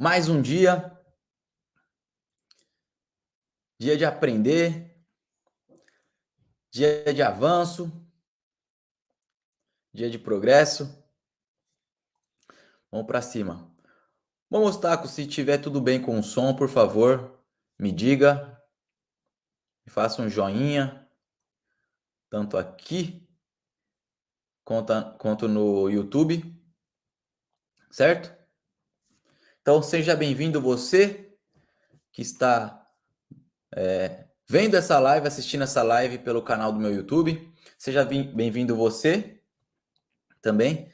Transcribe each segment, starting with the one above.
Mais um dia, dia de aprender, dia de avanço, dia de progresso. Vamos para cima. Vamos, Taco, se tiver tudo bem com o som, por favor, me diga, me faça um joinha, tanto aqui quanto no YouTube, certo? Então seja bem-vindo você que está vendo essa live, assistindo essa live pelo canal do meu YouTube. Seja bem-vindo você também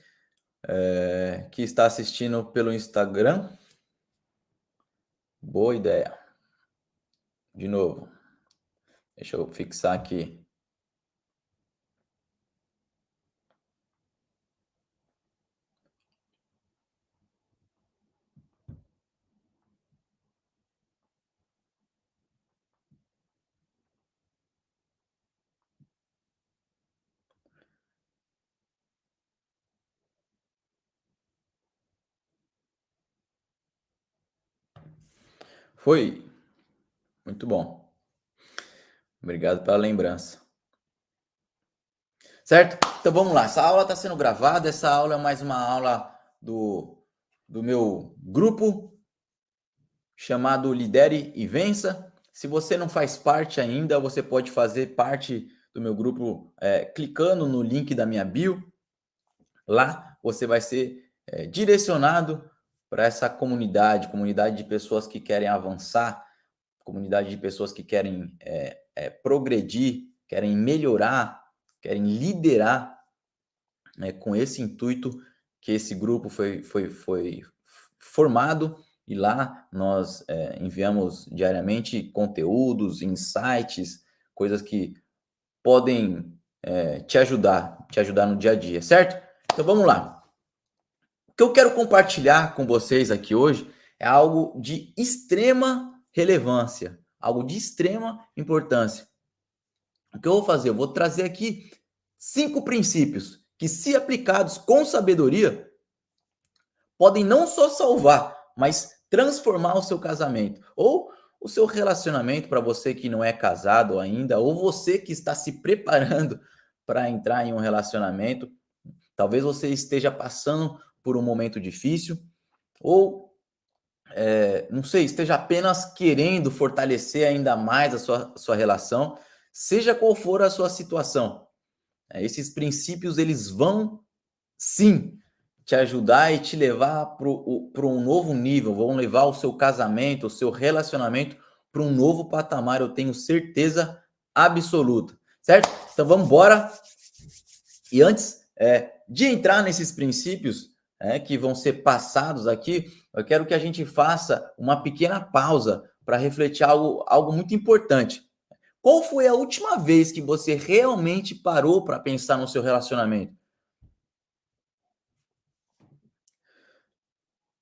que está assistindo pelo Instagram. Boa ideia. De novo. Deixa eu fixar aqui. Foi muito bom. Obrigado pela lembrança. Certo? Então vamos lá. Essa aula está sendo gravada. Essa aula é mais uma aula do meu grupo chamado Lidere e Vença. Se você não faz parte ainda, você pode fazer parte do meu grupo clicando no link da minha bio. Lá você vai ser direcionado para essa comunidade de pessoas que querem avançar, comunidade de pessoas que querem progredir, querem melhorar, querem liderar, com esse intuito que esse grupo foi formado, e lá nós enviamos diariamente conteúdos, insights, coisas que podem te ajudar no dia a dia, certo? Então vamos lá. O que eu quero compartilhar com vocês aqui hoje é algo de extrema relevância, algo de extrema importância. O que eu vou fazer? Eu vou trazer aqui 5 princípios que, se aplicados com sabedoria, podem não só salvar, mas transformar o seu casamento ou o seu relacionamento, para você que não é casado ainda, ou você que está se preparando para entrar em um relacionamento. Talvez você esteja passando por um momento difícil, ou não sei, esteja apenas querendo fortalecer ainda mais a sua relação, seja qual for a sua situação. Esses princípios, eles vão sim te ajudar e te levar para um novo nível, vão levar o seu casamento, o seu relacionamento para um novo patamar, eu tenho certeza absoluta, certo? Então vamos embora. E antes de entrar nesses princípios que vão ser passados aqui, eu quero que a gente faça uma pequena pausa para refletir algo muito importante. Qual foi a última vez que você realmente parou para pensar no seu relacionamento?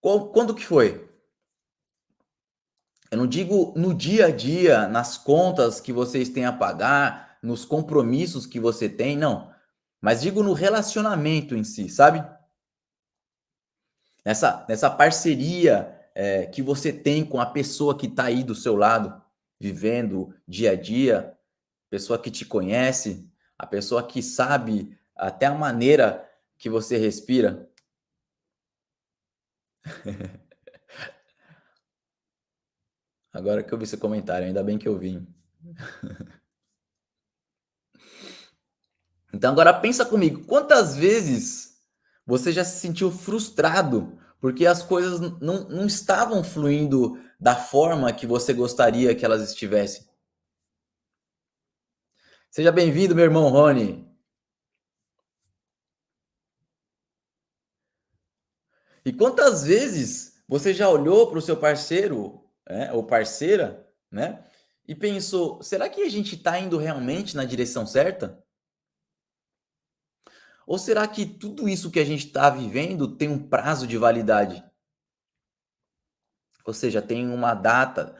Quando que foi? Eu não digo no dia a dia, nas contas que vocês têm a pagar, nos compromissos que você tem, não. Mas digo no relacionamento em si, sabe? Nessa parceria que você tem com a pessoa que está aí do seu lado, vivendo dia a dia, pessoa que te conhece, a pessoa que sabe até a maneira que você respira. Agora que eu vi seu comentário, ainda bem que eu vim. Então agora pensa comigo, quantas vezes você já se sentiu frustrado porque as coisas não estavam fluindo da forma que você gostaria que elas estivessem? Seja bem-vindo, meu irmão Rony. E quantas vezes você já olhou para o seu parceiro, ou parceira, né, e pensou: será que a gente está indo realmente na direção certa? Ou será que tudo isso que a gente está vivendo tem um prazo de validade? Ou seja, tem uma data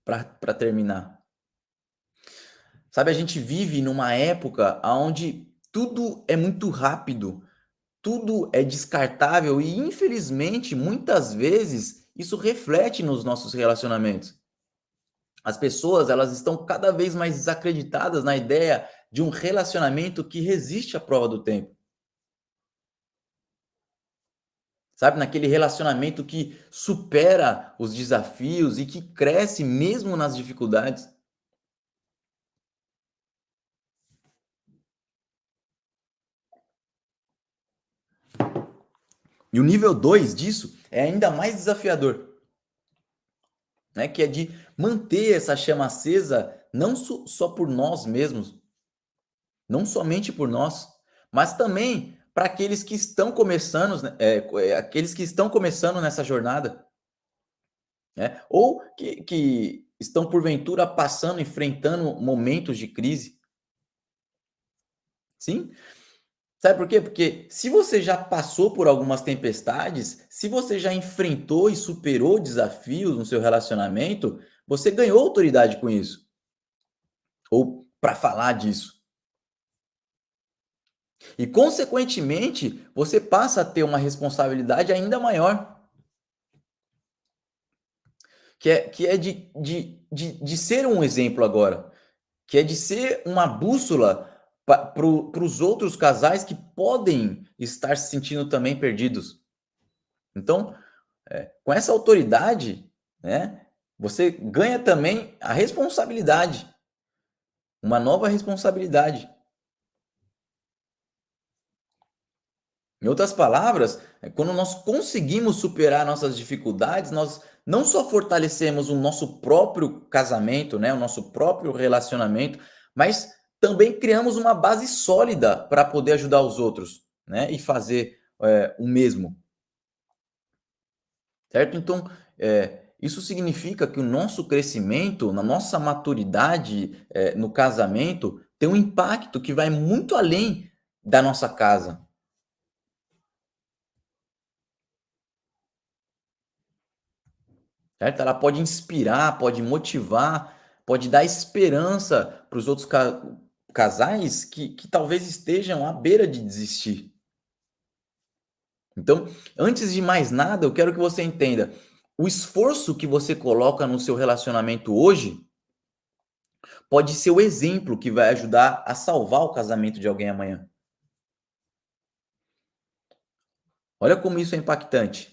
para terminar. Sabe, a gente vive numa época onde tudo é muito rápido, tudo é descartável e, infelizmente, muitas vezes isso reflete nos nossos relacionamentos. As pessoas, elas estão cada vez mais desacreditadas na ideia de um relacionamento que resiste à prova do tempo. Sabe, naquele relacionamento que supera os desafios e que cresce mesmo nas dificuldades. E o nível 2 disso é ainda mais desafiador, né, que é de manter essa chama acesa não só por nós mesmos, não somente por nós, mas também para aqueles que estão começando, né, aqueles que estão começando nessa jornada, né, ou que estão porventura passando, enfrentando momentos de crise. Sim, sabe por quê? Porque se você já passou por algumas tempestades, se você já enfrentou e superou desafios no seu relacionamento, você ganhou autoridade com isso, ou para falar disso. E, consequentemente, você passa a ter uma responsabilidade ainda maior, que é de ser um exemplo agora, que é de ser uma bússola para os outros casais que podem estar se sentindo também perdidos. Então, com essa autoridade, né, você ganha também a responsabilidade, uma nova responsabilidade. Em outras palavras, quando nós conseguimos superar nossas dificuldades, nós não só fortalecemos o nosso próprio casamento, né, o nosso próprio relacionamento, mas também criamos uma base sólida para poder ajudar os outros, né, e fazer o mesmo, certo? Então, isso significa que o nosso crescimento, na nossa maturidade, no casamento, tem um impacto que vai muito além da nossa casa. Certo? Ela pode inspirar, pode motivar, pode dar esperança para os outros casais que talvez estejam à beira de desistir. Então, antes de mais nada, eu quero que você entenda, o esforço que você coloca no seu relacionamento hoje pode ser o exemplo que vai ajudar a salvar o casamento de alguém amanhã. Olha como isso é impactante.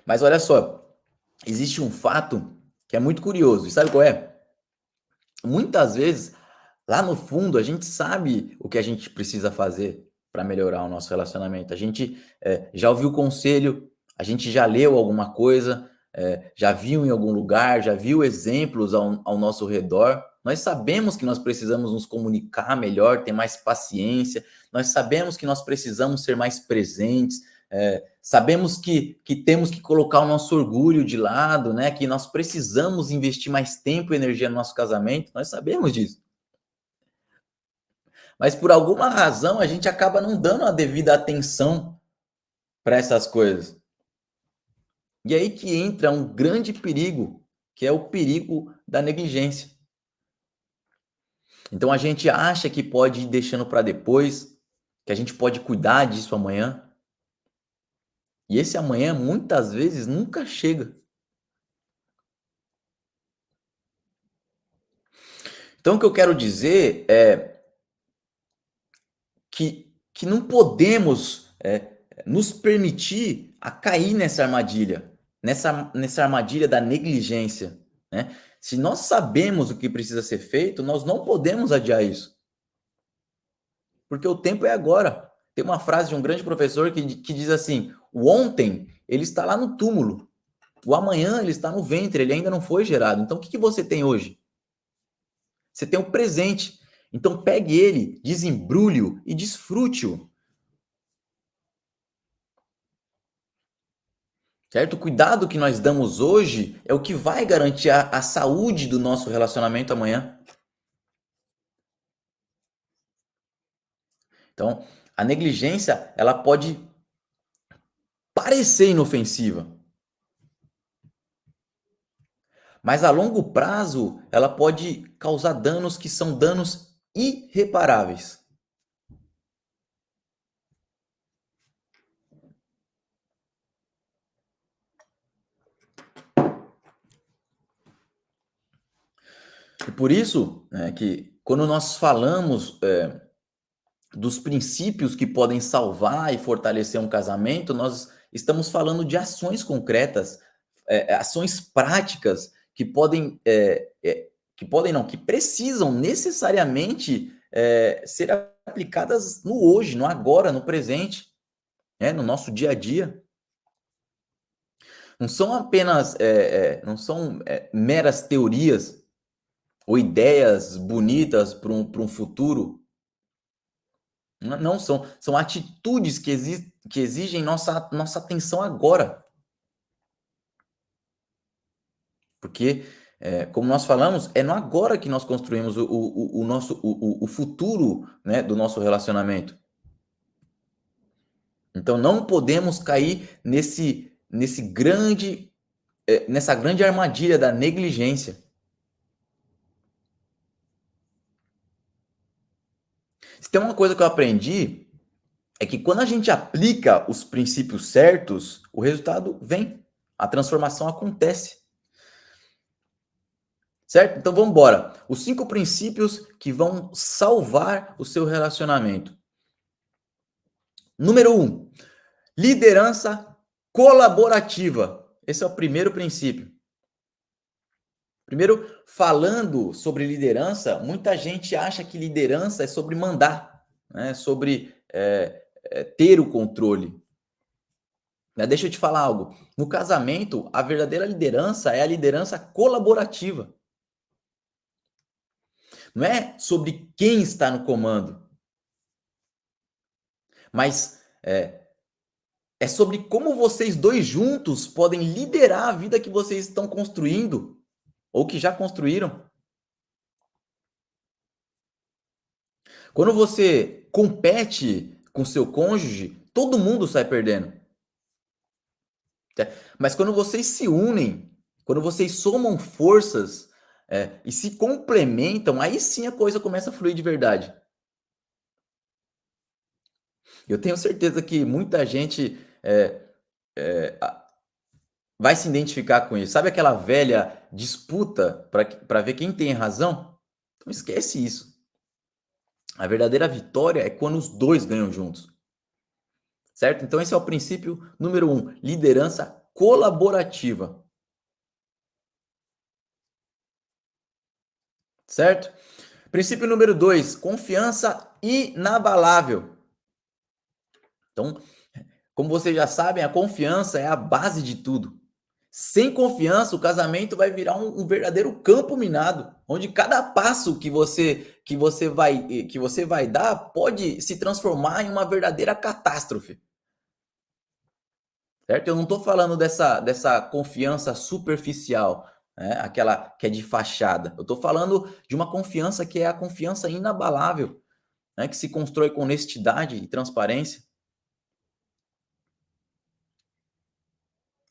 Mas olha só, existe um fato que é muito curioso, e sabe qual é? Muitas vezes, lá no fundo, a gente sabe o que a gente precisa fazer para melhorar o nosso relacionamento. A gente, já ouviu conselho, a gente já leu alguma coisa, já viu em algum lugar, já viu exemplos ao nosso redor. Nós sabemos que nós precisamos nos comunicar melhor, ter mais paciência, nós sabemos que nós precisamos ser mais presentes, sabemos que temos que colocar o nosso orgulho de lado, né, que nós precisamos investir mais tempo e energia no nosso casamento, nós sabemos disso. Mas por alguma razão a gente acaba não dando a devida atenção para essas coisas. E aí que entra um grande perigo, que é o perigo da negligência. Então a gente acha que pode ir deixando para depois, que a gente pode cuidar disso amanhã, e esse amanhã muitas vezes nunca chega. Então o que eu quero dizer é que não podemos, nos permitir a cair nessa armadilha, nessa armadilha da negligência, né. Se nós sabemos o que precisa ser feito, nós não podemos adiar isso, porque o tempo é agora. Tem uma frase de um grande professor que diz assim: "O ontem, ele está lá no túmulo, o amanhã ele está no ventre, ele ainda não foi gerado". Então o que que você tem hoje? Você tem o presente, então pegue ele, desembrulhe-o e desfrute-o. Certo? O cuidado que nós damos hoje é o que vai garantir a saúde do nosso relacionamento amanhã. Então, a negligência, ela pode parecer inofensiva, mas a longo prazo ela pode causar danos que são danos irreparáveis. Por isso, né, que quando nós falamos dos princípios que podem salvar e fortalecer um casamento, nós estamos falando de ações concretas, ações práticas que podem não, que precisam necessariamente ser aplicadas no hoje, no agora, no presente, né, no nosso dia a dia. Não são apenas, não são meras teorias ou ideias bonitas para um futuro. Não são atitudes que exigem nossa atenção agora. Porque, como nós falamos, é no agora que nós construímos o nosso o futuro, né, do nosso relacionamento. Então não podemos cair nessa grande armadilha da negligência. Se tem uma coisa que eu aprendi, é que quando a gente aplica os princípios certos, o resultado vem, a transformação acontece. Certo? Então vamos embora. Os 5 princípios que vão salvar o seu relacionamento. Número 1, liderança colaborativa. Esse é o primeiro princípio. Primeiro, falando sobre liderança, muita gente acha que liderança é sobre mandar, né? Sobre ter o controle. Mas deixa eu te falar algo. No casamento, a verdadeira liderança é a liderança colaborativa. Não é sobre quem está no comando, mas é sobre como vocês dois juntos podem liderar a vida que vocês estão construindo ou que já construíram. Quando você compete com seu cônjuge, todo mundo sai perdendo. Mas quando vocês se unem, quando vocês somam forças e se complementam, aí sim a coisa começa a fluir de verdade. Eu tenho certeza que muita gente vai se identificar com isso. Sabe aquela velha disputa para ver quem tem razão? Então esquece isso. A verdadeira vitória é quando os dois ganham juntos. Certo? Então esse é o princípio número 1, liderança colaborativa. Certo? Princípio número 2, confiança inabalável. Então, como vocês já sabem, a confiança é a base de tudo. Sem confiança, o casamento vai virar um verdadeiro campo minado, onde cada passo que você vai dar pode se transformar em uma verdadeira catástrofe. Certo? Eu não estou falando dessa confiança superficial, né? Aquela que é de fachada. Eu estou falando de uma confiança que é a confiança inabalável, né? Que se constrói com honestidade e transparência.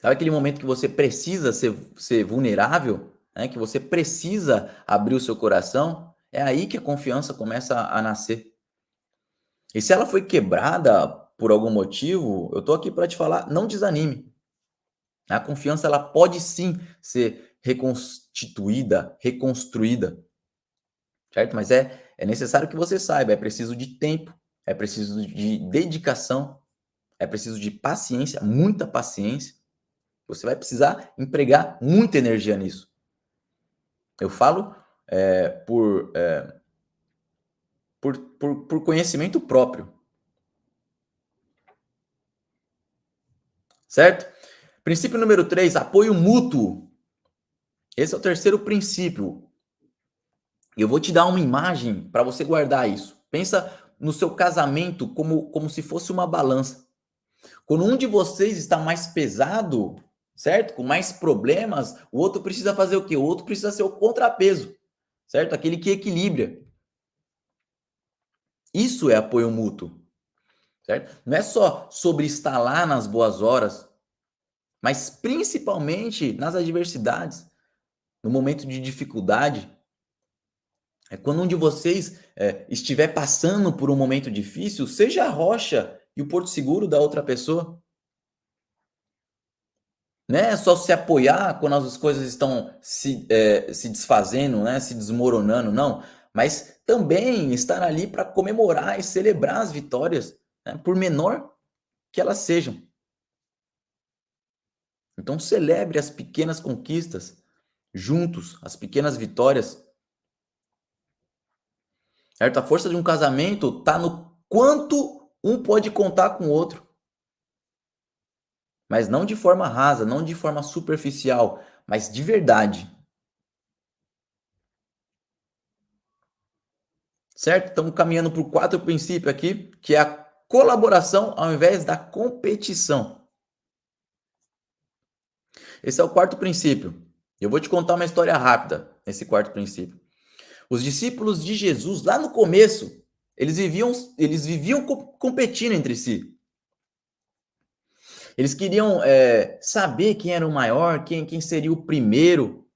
Sabe aquele momento que você precisa ser vulnerável, né? Que você precisa abrir o seu coração? É aí que a confiança começa a nascer. E se ela foi quebrada por algum motivo, eu estou aqui para te falar, não desanime. A confiança ela pode sim ser reconstituída, reconstruída, certo? Mas é necessário que você saiba, é preciso de tempo, é preciso de dedicação, é preciso de paciência, muita paciência. Você vai precisar empregar muita energia nisso. Eu falo por conhecimento próprio, certo? Princípio número 3, apoio mútuo. Esse é o terceiro princípio. Eu vou te dar uma imagem para você guardar isso. Pensa no seu casamento como se fosse uma balança. Quando um de vocês está mais pesado, certo? Com mais problemas, o outro precisa fazer o quê? O outro precisa ser o contrapeso, certo? Aquele que equilibra. Isso é apoio mútuo, certo? Não é só sobre estar lá nas boas horas, mas principalmente nas adversidades, no momento de dificuldade. É quando um de vocês estiver passando por um momento difícil, seja a rocha e o porto seguro da outra pessoa. Não é só se apoiar quando as coisas estão se desfazendo, né, se desmoronando, não. Mas também estar ali para comemorar e celebrar as vitórias, né, por menor que elas sejam. Então celebre as pequenas conquistas juntos, as pequenas vitórias, certo? A força de um casamento está no quanto um pode contar com o outro, mas não de forma rasa, não de forma superficial, mas de verdade, certo? Estamos caminhando para o quarto princípio aqui, que é a colaboração ao invés da competição. Esse é o quarto princípio. Eu vou te contar uma história rápida nesse quarto princípio. Os discípulos de Jesus, lá no começo, eles viviam competindo entre si. Eles queriam saber quem era o maior, quem seria o primeiro,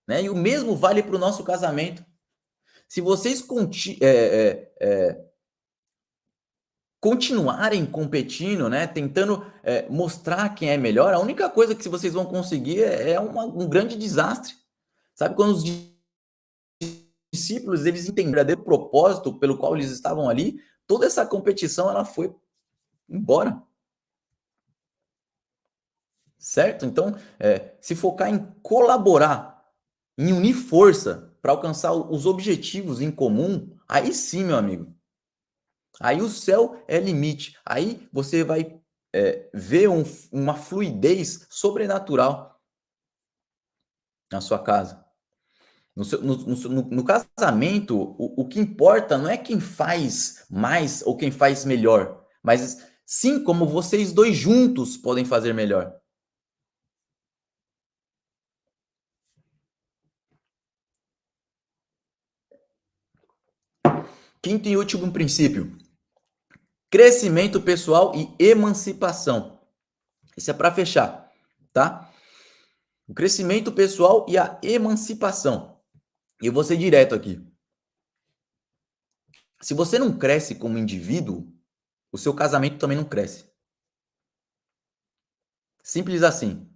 né? E o mesmo vale para o nosso casamento. Se vocês continuarem competindo, né, tentando mostrar quem é melhor, a única coisa que vocês vão conseguir é um grande desastre. Sabe, quando os discípulos eles entenderam o verdadeiro propósito pelo qual eles estavam ali, toda essa competição ela foi embora, certo? Então, se focar em colaborar, em unir força para alcançar os objetivos em comum, aí sim, meu amigo, aí o céu é limite. Aí você vai ver uma fluidez sobrenatural na sua casa. No casamento, o que importa não é quem faz mais ou quem faz melhor, mas sim como vocês dois juntos podem fazer melhor. Quinto e último princípio: crescimento pessoal e emancipação. Isso é para fechar, tá? O crescimento pessoal e a emancipação. E eu vou ser direto aqui. Se você não cresce como indivíduo, o seu casamento também não cresce. Simples assim.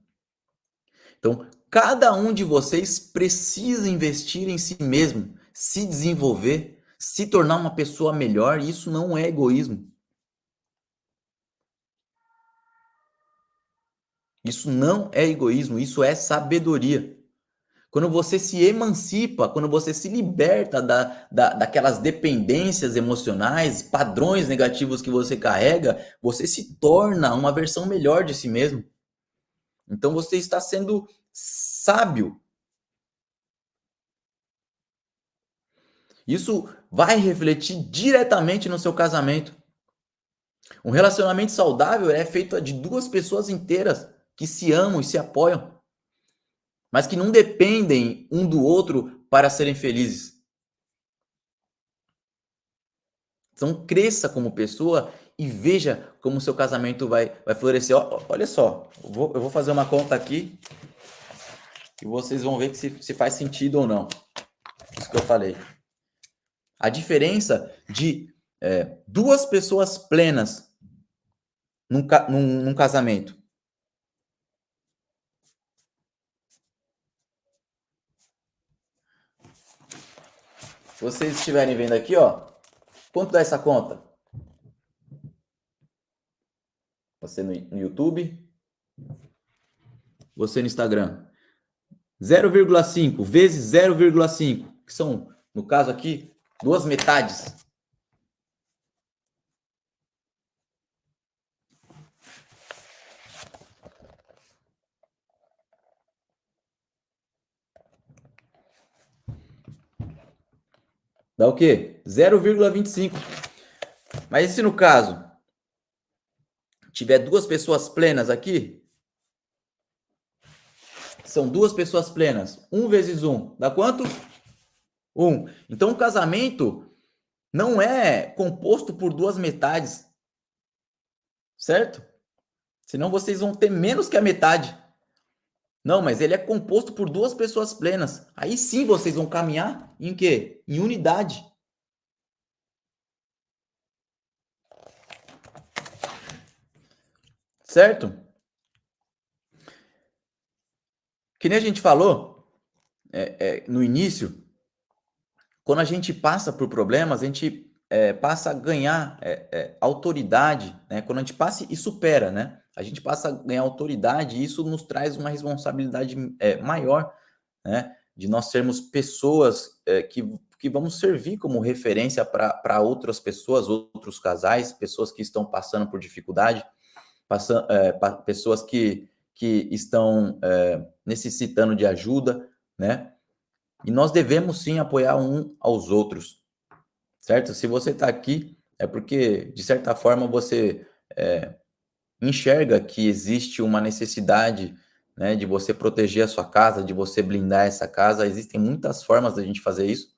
Então, cada um de vocês precisa investir em si mesmo, se desenvolver, se tornar uma pessoa melhor, e isso não é egoísmo. Isso não é egoísmo, isso é sabedoria. Quando você se emancipa, quando você se liberta daquelas dependências emocionais, padrões negativos que você carrega, você se torna uma versão melhor de si mesmo. Então você está sendo sábio. Isso vai refletir diretamente no seu casamento. Um relacionamento saudável é feito de duas pessoas inteiras que se amam e se apoiam, mas que não dependem um do outro para serem felizes. Então cresça como pessoa e veja como o seu casamento vai florescer. Olha só, eu vou fazer uma conta aqui e vocês vão ver que se faz sentido ou não. Isso que eu falei. A diferença de duas pessoas plenas num casamento. Se vocês estiverem vendo aqui, ó, quanto dá essa conta? Você no YouTube, você no Instagram. 0,5 vezes 0,5, que são, no caso aqui, duas metades. Dá o quê? 0,25. Mas e se no caso tiver duas pessoas plenas aqui? São duas pessoas plenas. 1 vezes 1 dá quanto? 1. Então o casamento não é composto por duas metades, certo? Senão vocês vão ter menos que a metade. Não, mas ele é composto por duas pessoas plenas. Aí sim vocês vão caminhar em quê? Em unidade. Certo? Que nem a gente falou no início, quando a gente passa por problemas, a gente passa a ganhar autoridade, né? Quando a gente passa e supera, né? A gente passa a ganhar autoridade e isso nos traz uma responsabilidade maior, né? De nós sermos pessoas que vamos servir como referência para outras pessoas, outros casais, pessoas que estão passando por dificuldade, pessoas que estão necessitando de ajuda, né? E nós devemos sim apoiar um aos outros, certo? Se você está aqui, é porque, de certa forma, você enxerga que existe uma necessidade, né, de você proteger a sua casa, de você blindar essa casa. Existem muitas formas da gente fazer isso.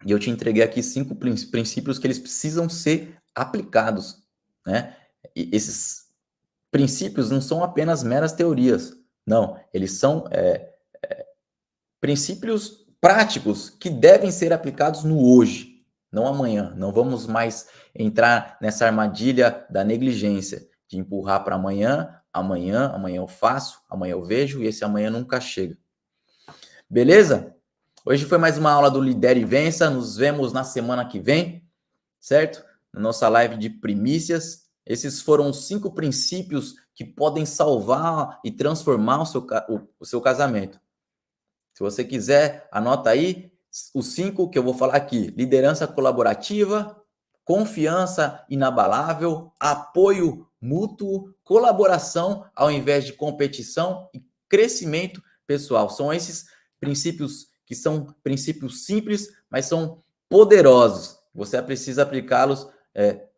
E eu te entreguei aqui 5 princípios que eles precisam ser aplicados, né? E esses princípios não são apenas meras teorias, não. Eles são princípios práticos que devem ser aplicados no hoje, não amanhã. Não vamos mais entrar nessa armadilha da negligência, de empurrar para amanhã, amanhã eu faço, amanhã eu vejo e esse amanhã nunca chega. Beleza? Hoje foi mais uma aula do Lidere e Vença. Nos vemos na semana que vem, certo? Na nossa live de primícias. Esses foram os 5 princípios que podem salvar e transformar o seu casamento. Se você quiser, anota aí os 5 que eu vou falar aqui: liderança colaborativa, confiança inabalável, apoio mútuo, colaboração ao invés de competição e crescimento pessoal. São esses princípios que são princípios simples, mas são poderosos. Você precisa aplicá-los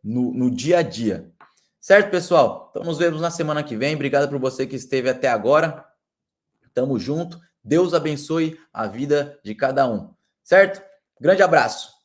no dia a dia. Certo, pessoal? Então nos vemos na semana que vem. Obrigado por você que esteve até agora. Tamo junto. Deus abençoe a vida de cada um, certo? Grande abraço.